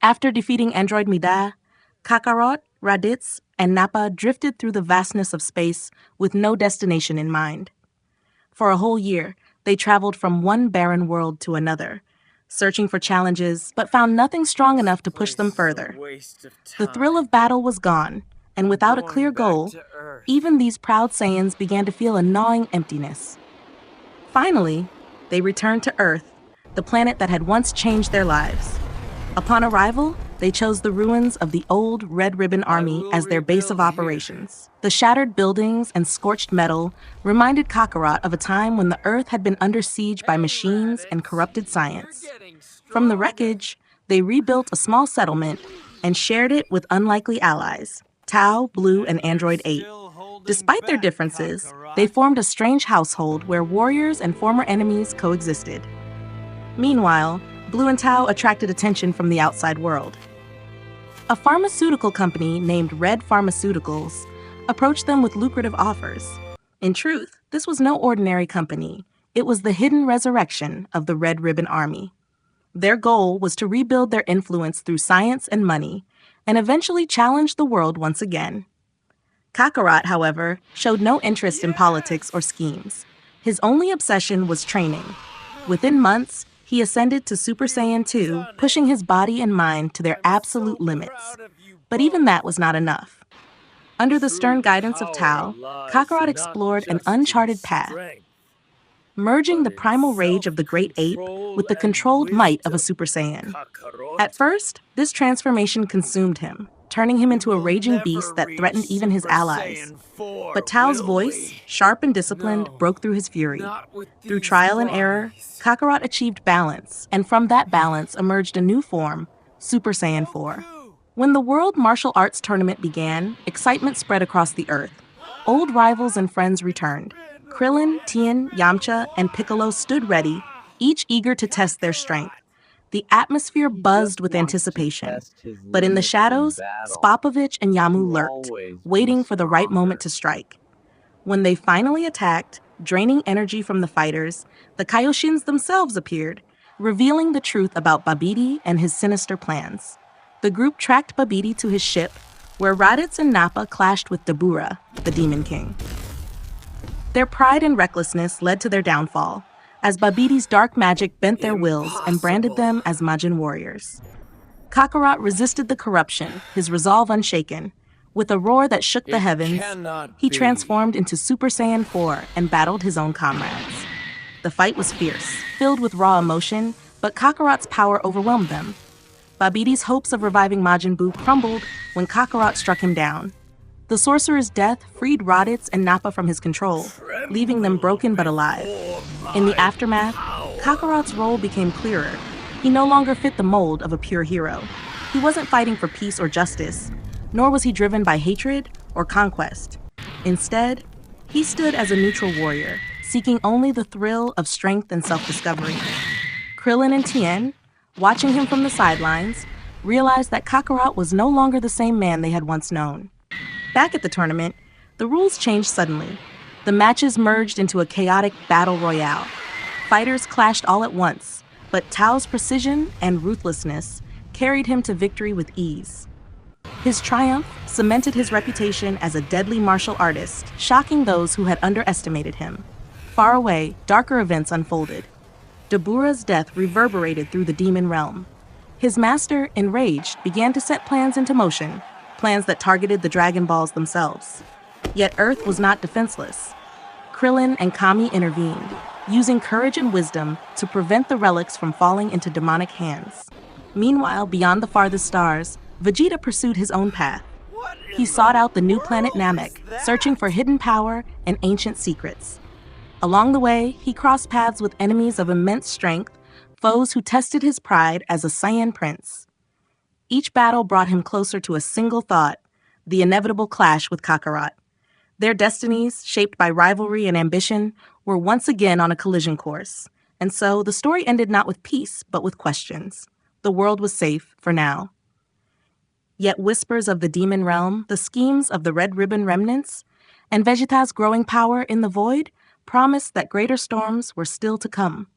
After defeating android Mida, Kakarot, Raditz, and Nappa drifted through the vastness of space with no destination in mind. For a whole year, they traveled from one barren world to another, searching for challenges, but found nothing strong enough to push them further. The thrill of battle was gone, and without a clear goal, even these proud Saiyans began to feel a gnawing emptiness. Finally, they returned to Earth, the planet that had once changed their lives. Upon arrival, they chose the ruins of the old Red Ribbon Army as their base of operations. The shattered buildings and scorched metal reminded Kakarot of a time when the Earth had been under siege by machines and corrupted science. From the wreckage, they rebuilt a small settlement and shared it with unlikely allies, Tau, Blue, and Android 8. Despite their differences, they formed a strange household where warriors and former enemies coexisted. Meanwhile, Blue and Tau attracted attention from the outside world. A pharmaceutical company named Red Pharmaceuticals approached them with lucrative offers. In truth, this was no ordinary company. It was the hidden resurrection of the Red Ribbon Army. Their goal was to rebuild their influence through science and money, and eventually challenge the world once again. Kakarot, however, showed no interest in politics or schemes. His only obsession was training. Within months, he ascended to Super Saiyan 2, pushing his body and mind to their absolute limits. But even that was not enough. Under the stern guidance of Tau, Kakarot explored an uncharted path, merging the primal rage of the great ape with the controlled might of a Super Saiyan. At first, this transformation consumed him, turning him into a raging beast that threatened even his allies. But Tau's voice, sharp and disciplined, broke through his fury. Through trial and error, Kakarot achieved balance, and from that balance emerged a new form, Super Saiyan 4. When the World Martial Arts Tournament began, excitement spread across the Earth. Old rivals and friends returned. Krillin, Tien, Yamcha, and Piccolo stood ready, each eager to test their strength. The atmosphere buzzed with anticipation. But in the shadows, Spopovich and Yamu lurked, waiting for the right moment to strike. When they finally attacked, draining energy from the fighters, the Kaioshins themselves appeared, revealing the truth about Babidi and his sinister plans. The group tracked Babidi to his ship, where Raditz and Nappa clashed with Dabura, the Demon King. Their pride and recklessness led to their downfall, as Babidi's dark magic bent their wills and branded them as Majin warriors. Kakarot resisted the corruption, his resolve unshaken. With a roar that shook the heavens, he transformed into Super Saiyan 4 and battled his own comrades. The fight was fierce, filled with raw emotion, but Kakarot's power overwhelmed them. Babidi's hopes of reviving Majin Buu crumbled when Kakarot struck him down. The sorcerer's death freed Raditz and Nappa from his control, leaving them broken but alive. In the aftermath, Kakarot's role became clearer. He no longer fit the mold of a pure hero. He wasn't fighting for peace or justice, nor was he driven by hatred or conquest. Instead, he stood as a neutral warrior, seeking only the thrill of strength and self-discovery. Krillin and Tien, watching him from the sidelines, realized that Kakarot was no longer the same man they had once known. Back at the tournament, the rules changed suddenly. The matches merged into a chaotic battle royale. Fighters clashed all at once, but Tau's precision and ruthlessness carried him to victory with ease. His triumph cemented his reputation as a deadly martial artist, shocking those who had underestimated him. Far away, darker events unfolded. Dabura's death reverberated through the demon realm. His master, enraged, began to set plans into motion, plans that targeted the Dragon Balls themselves. Yet Earth was not defenseless. Krillin and Kami intervened, using courage and wisdom to prevent the relics from falling into demonic hands. Meanwhile, beyond the farthest stars, Vegeta pursued his own path. He sought out the new planet Namek, searching for hidden power and ancient secrets. Along the way, he crossed paths with enemies of immense strength, foes who tested his pride as a Saiyan prince. Each battle brought him closer to a single thought, the inevitable clash with Kakarot. Their destinies, shaped by rivalry and ambition, were once again on a collision course. And so the story ended not with peace, but with questions. The world was safe, for now. Yet whispers of the demon realm, the schemes of the Red Ribbon remnants, and Vegeta's growing power in the void promised that greater storms were still to come.